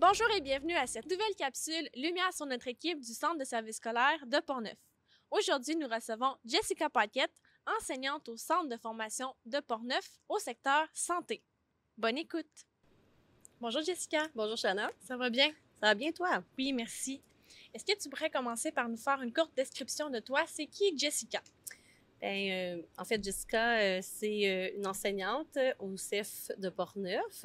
Bonjour et bienvenue à cette nouvelle capsule Lumière sur notre équipe du Centre de service scolaire de Portneuf. Aujourd'hui, nous recevons Jessica Paquette, enseignante au Centre de formation de Portneuf au secteur santé. Bonne écoute! Bonjour Jessica. Bonjour Shanna. Ça va bien? Ça va bien toi? Oui, merci. Est-ce que tu pourrais commencer par nous faire une courte description de toi? C'est qui Jessica? En fait, Jessica, c'est une enseignante au CEF de Portneuf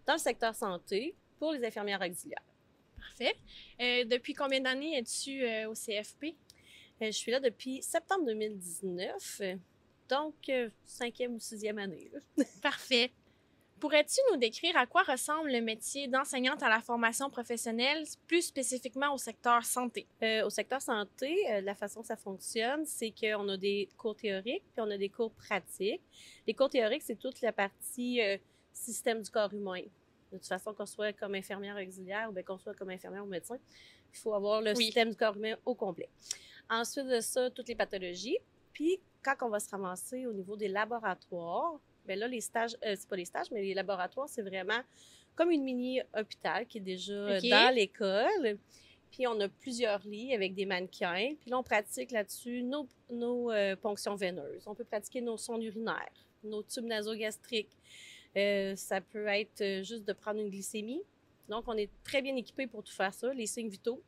dans le secteur santé pour les infirmières auxiliaires. Parfait. Depuis combien d'années es-tu au CFP? Je suis là depuis septembre 2019, donc 5e ou 6e année. Parfait. Pourrais-tu nous décrire à quoi ressemble le métier d'enseignante à la formation professionnelle, plus spécifiquement au secteur santé? Au secteur santé, la façon que ça fonctionne, c'est qu'on a des cours théoriques puis on a des cours pratiques. Les cours théoriques, c'est toute la partie système du corps humain. De toute façon, qu'on soit comme infirmière auxiliaire ou bien qu'on soit comme infirmière ou médecin, il faut avoir le système du corps humain au complet. Ensuite de ça, toutes les pathologies. Puis, quand on va se ramasser au niveau des laboratoires, bien là, les stages, c'est pas les stages, mais les laboratoires, c'est vraiment comme une mini-hôpital qui est déjà dans l'école. Puis, on a plusieurs lits avec des mannequins. Puis là, on pratique là-dessus nos ponctions veineuses. On peut pratiquer nos sondes urinaires, nos tubes nasogastriques. Ça peut être juste de prendre une glycémie. Donc, on est très bien équipés pour tout faire ça, les signes vitaux.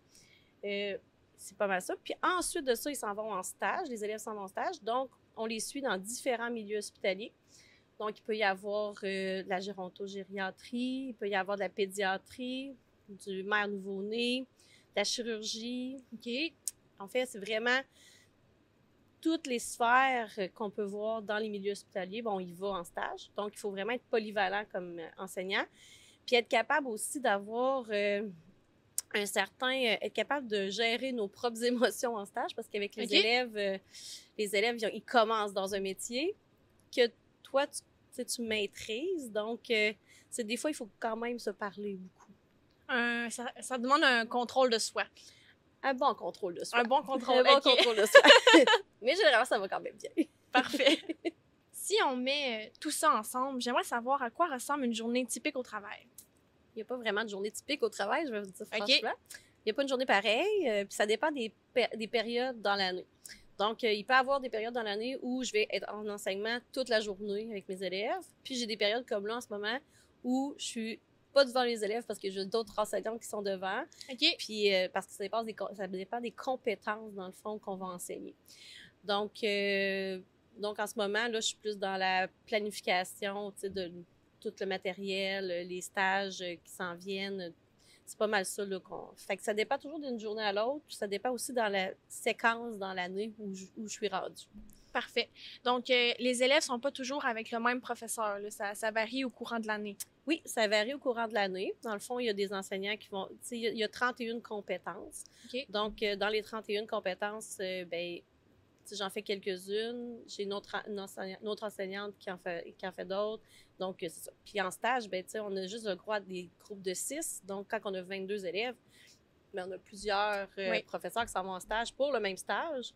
C'est pas mal ça. Puis ensuite de ça, ils s'en vont en stage. Les élèves s'en vont en stage. Donc, on les suit dans différents milieux hospitaliers. Donc, il peut y avoir de la gérontogériatrie, il peut y avoir de la pédiatrie, du mère nouveau-né, de la chirurgie. OK. En fait, c'est vraiment toutes les sphères qu'on peut voir dans les milieux hospitaliers. Bon, on y va en stage. Donc, il faut vraiment être polyvalent comme enseignant. Puis être capable aussi d'avoir être capable de gérer nos propres émotions en stage, parce qu'avec les élèves, ils commencent dans un métier que toi, tu maîtrises. Donc, des fois, il faut quand même se parler beaucoup. Ça demande un contrôle de soi. Un bon contrôle de soi. Un bon contrôle, contrôle de soi. Mais généralement, ça va quand même bien. Parfait. Si on met tout ça ensemble, j'aimerais savoir à quoi ressemble une journée typique au travail. Il n'y a pas vraiment de journée typique au travail, je vais vous dire franchement. Il n'y a pas une journée pareille, puis ça dépend des périodes dans l'année. Donc, il peut y avoir des périodes dans l'année où je vais être en enseignement toute la journée avec mes élèves. Puis, j'ai des périodes comme là en ce moment où je suis pas devant les élèves parce que j'ai d'autres enseignants qui sont devant. Puis, parce que ça dépend des compétences, dans le fond, qu'on va enseigner. Donc, en ce moment, là, je suis plus dans la planification, de tout le matériel, les stages qui s'en viennent. C'est pas mal ça, là, Fait que ça dépend toujours d'une journée à l'autre, puis ça dépend aussi dans la séquence dans l'année où je suis rendue. Parfait. Donc, les élèves sont pas toujours avec le même professeur, là. Ça varie au courant de l'année. Oui, ça varie au courant de l'année. Dans le fond, il y a des enseignants qui vont... il y a 31 compétences. Donc, dans les 31 compétences, j'en fais quelques-unes. J'ai une autre enseignante qui en fait d'autres. Donc, c'est ça. Puis en stage, on a juste le droit des groupes de 6. Donc, quand on a 22 élèves, on a plusieurs professeurs qui s'en vont en stage pour le même stage,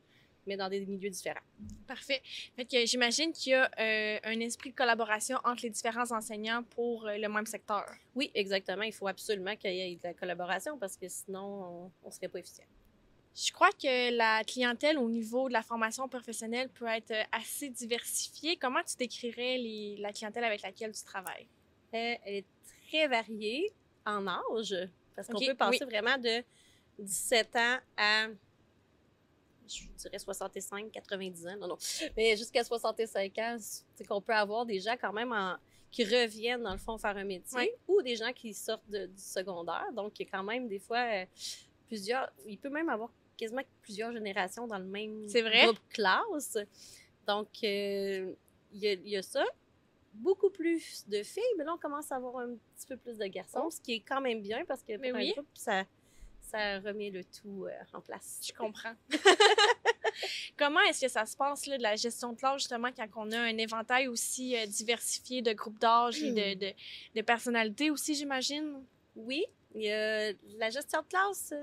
mais dans des milieux différents. Parfait. Fait que j'imagine qu'il y a un esprit de collaboration entre les différents enseignants pour le même secteur. Oui, exactement. Il faut absolument qu'il y ait de la collaboration parce que sinon, on ne serait pas efficient. Je crois que la clientèle au niveau de la formation professionnelle peut être assez diversifiée. Comment tu décrirais la clientèle avec laquelle tu travailles? Elle est très variée en âge, parce qu'on peut passer vraiment de 17 ans à, je dirais, 65, 90 ans. Non. Mais jusqu'à 65 ans, c'est qu'on peut avoir des gens quand même qui reviennent, dans le fond, faire un métier, ou des gens qui sortent du secondaire. Donc, il y a quand même des fois plusieurs... Il peut même avoir quasiment plusieurs générations dans le même groupe classe. Donc, il y a ça. Beaucoup plus de filles, mais là, on commence à avoir un petit peu plus de garçons, ce qui est quand même bien parce que pour un groupe, ça remet le tout en place. Je comprends. Comment est-ce que ça se passe, là, de la gestion de classe, justement, quand on a un éventail aussi diversifié de groupes d'âge et de personnalités aussi, j'imagine? Oui. La gestion de classe,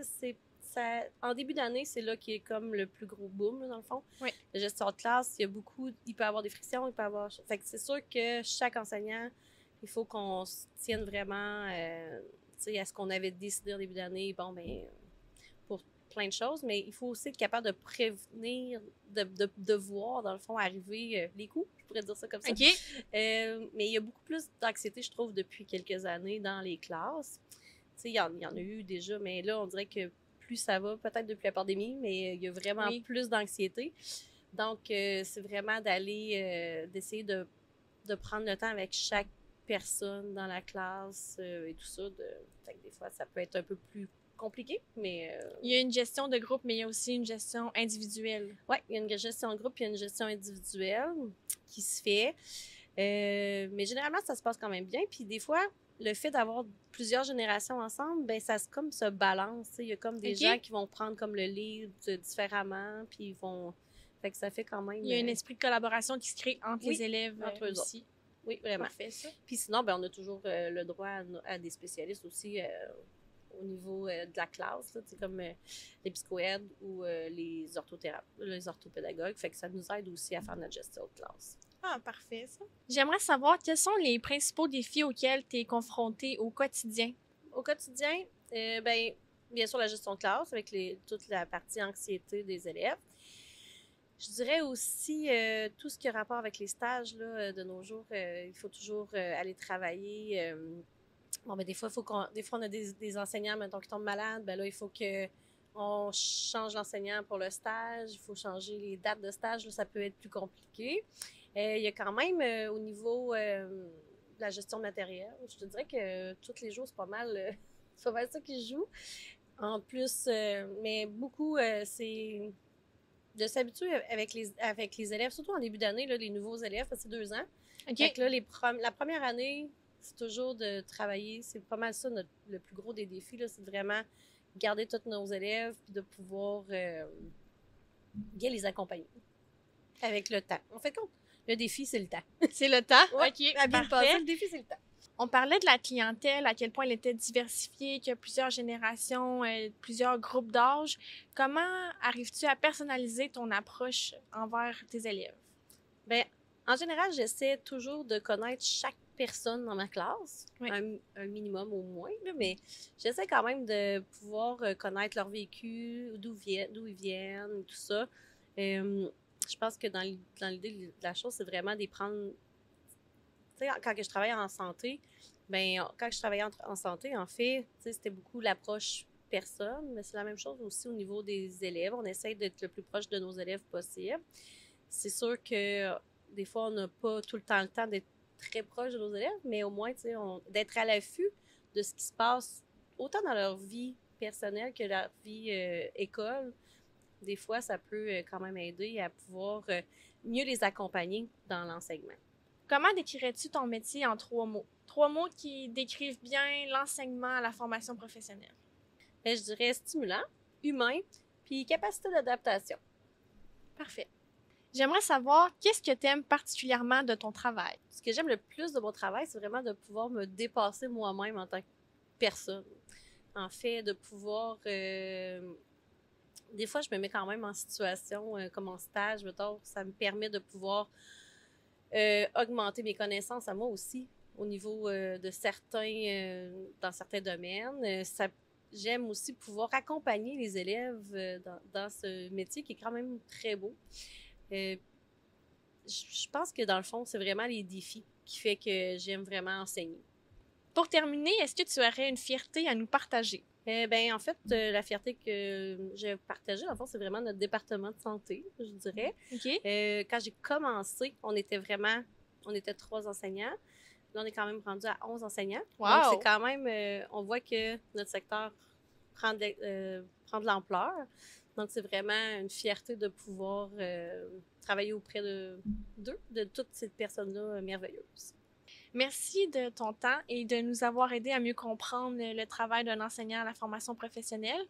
en début d'année, c'est là qui est comme le plus gros boom, là, dans le fond. Oui. La gestion de classe, il peut y avoir des frictions, il peut y avoir... Fait que c'est sûr que chaque enseignant, il faut qu'on se tienne vraiment à ce qu'on avait décidé en début d'année, bon, ben, pour plein de choses, mais il faut aussi être capable de prévenir, de voir, dans le fond, arriver les coups, je pourrais dire ça comme ça. OK. Mais il y a beaucoup plus d'anxiété, je trouve, depuis quelques années dans les classes. Il y en a eu déjà, mais là, on dirait que plus ça va, peut-être depuis la pandémie, mais il y a vraiment plus d'anxiété. Donc, c'est vraiment d'essayer de prendre le temps avec chaque personne dans la classe et tout ça. Fait que des fois, ça peut être un peu plus compliqué, mais... Il y a une gestion de groupe, mais il y a aussi une gestion individuelle. Oui, il y a une gestion de groupe puis il y a une gestion individuelle qui se fait. Mais généralement, ça se passe quand même bien. Puis des fois, le fait d'avoir plusieurs générations ensemble, ben ça comme se balance. Il y a comme des gens qui vont prendre comme le lead différemment, puis ils vont... Fait que ça fait quand même... Il y a un esprit de collaboration qui se crée entre les élèves entre eux aussi. Oui, vraiment. Parfait, ça. Puis sinon, ben, on a toujours le droit à des spécialistes aussi au niveau de la classe, comme les psychoèdes ou les orthopédagogues. Fait que ça nous aide aussi à faire notre gestion de classe. Ah, parfait, ça. J'aimerais savoir quels sont les principaux défis auxquels tu es confrontée au quotidien. Au quotidien, ben, bien sûr, la gestion de classe avec toute la partie anxiété des élèves. Je dirais aussi tout ce qui a rapport avec les stages là, de nos jours. Il faut toujours aller travailler. Bon, ben, des fois, on a des enseignants, mettons, qui tombent malades. Ben là, il faut qu'on change l'enseignant pour le stage. Il faut changer les dates de stage. Là, ça peut être plus compliqué. Il y a quand même, au niveau de la gestion de matériel, je te dirais que tous les jours, c'est pas mal ça qui joue. En plus, mais beaucoup, c'est de s'habituer avec les élèves, surtout en début d'année, là, les nouveaux élèves, parce que c'est 2 ans. OK. Fait que là, la première année, c'est toujours de travailler. C'est pas mal ça, le plus gros des défis, là, c'est de vraiment garder tous nos élèves puis de pouvoir bien les accompagner avec le temps. En fait, le défi, c'est le temps. C'est le temps? Ouais, OK, à bien parfait. passer, le défi, c'est le temps. On parlait de la clientèle, à quel point elle était diversifiée, qu'il y a plusieurs générations, plusieurs groupes d'âge. Comment arrives-tu à personnaliser ton approche envers tes élèves? Bien, en général, j'essaie toujours de connaître chaque personne dans ma classe, un minimum au moins, là, mais j'essaie quand même de pouvoir connaître leur vécu, d'où ils viennent, tout ça. Je pense que dans l'idée de la chose, c'est vraiment de prendre... Tu sais, quand je travaille en santé, quand je travaillais en santé, en fait, c'était beaucoup l'approche personne, mais c'est la même chose aussi au niveau des élèves. On essaie d'être le plus proche de nos élèves possible. C'est sûr que des fois, on n'a pas tout le temps d'être très proche de nos élèves, mais au moins, d'être à l'affût de ce qui se passe autant dans leur vie personnelle que leur vie école. Des fois, ça peut quand même aider à pouvoir mieux les accompagner dans l'enseignement. Comment décrirais-tu ton métier en 3 mots? 3 mots qui décrivent bien l'enseignement à la formation professionnelle. Bien, je dirais stimulant, humain, puis capacité d'adaptation. Parfait. J'aimerais savoir qu'est-ce que tu aimes particulièrement de ton travail? Ce que j'aime le plus de mon travail, c'est vraiment de pouvoir me dépasser moi-même en tant que personne. En fait, de pouvoir... des fois, je me mets quand même en situation, comme en stage, mettons, ça me permet de pouvoir augmenter mes connaissances à moi aussi, au niveau de dans certains domaines. J'aime aussi pouvoir accompagner les élèves dans ce métier qui est quand même très beau. Je pense que dans le fond, c'est vraiment les défis qui fait que j'aime vraiment enseigner. Pour terminer, est-ce que tu aurais une fierté à nous partager? En fait, la fierté que j'ai partagée, en fait, c'est vraiment notre département de santé, je dirais. OK. Quand j'ai commencé, on était 3 enseignants. Là, on est quand même rendu à 11 enseignants. Wow! Donc, c'est quand même, on voit que notre secteur prend de l'ampleur. Donc, c'est vraiment une fierté de pouvoir travailler auprès de toutes ces personnes-là merveilleuses. Merci de ton temps et de nous avoir aidé à mieux comprendre le travail d'un enseignant à la formation professionnelle.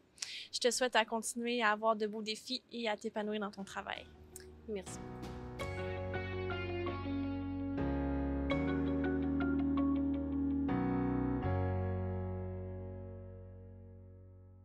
Je te souhaite à continuer à avoir de beaux défis et à t'épanouir dans ton travail. Merci.